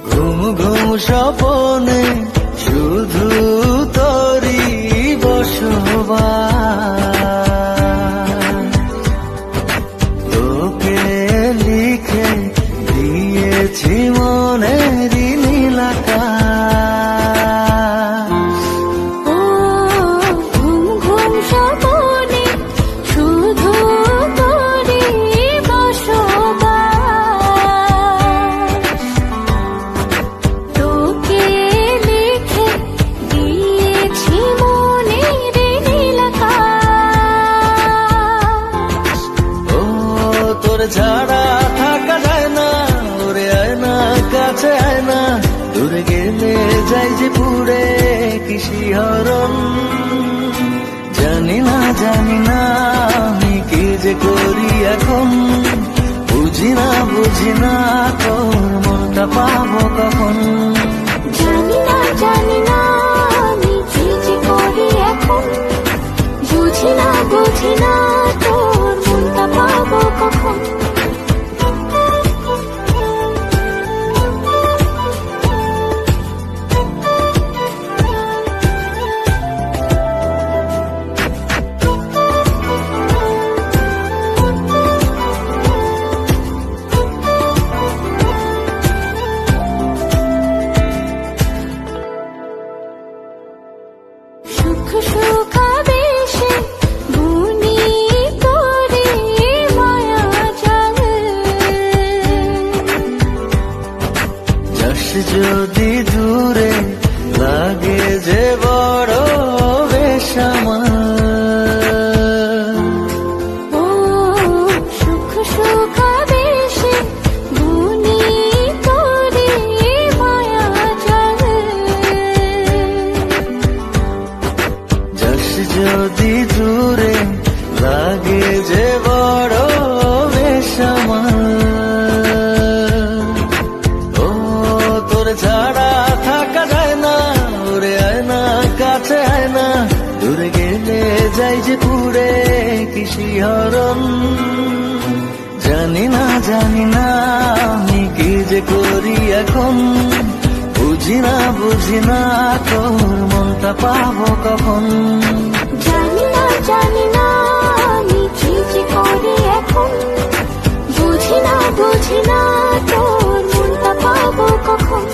ঘুম ঘুম স্বপনে শুধু তোরই বসবাস, তোকে লিখে দিয়েছি মনের নীল আকাশ। ও ঘুম ঘুম স্বপনে শুধু তোরই বসবাস, তোকে লিখে দিয়েছি মনের নীল আকাশ। ও তোর ছাড়া থাকা যায় না, ওরে আয় না কাছে আয় না, দূরে গেলে যাই যে পুরে কি শিহরণ। জানি না আমি কি যে করি এখন, বুঝি না তোর মনটা পাবো কখন। জানি না আমি কি যে করি এখন, বুঝি না তোর মনটা পাবো কখন। সুখ সুখাবেশে বুনি তোরে মায়া জাল, যাস যদি দূরে লাগে যে বড় বেসামাল। ও সুখ সুখাবেশে বুনি তোরে মায়া জাল, যাস যদি দূরে লাগে যে বড় বেসামাল। ও তোর ছাড়া থাকা যায় না, ওরে আয় না কাছে আয় না, দূরে গেলে যাই যে পুরে কি শিহরণ। জানি না আমি কি যে করি এখন, বুঝি না তোর মনটা পাবো কখন। জানি না আমি কি যে করি এখন, বুঝি না তোর মনটা পাবো কখন।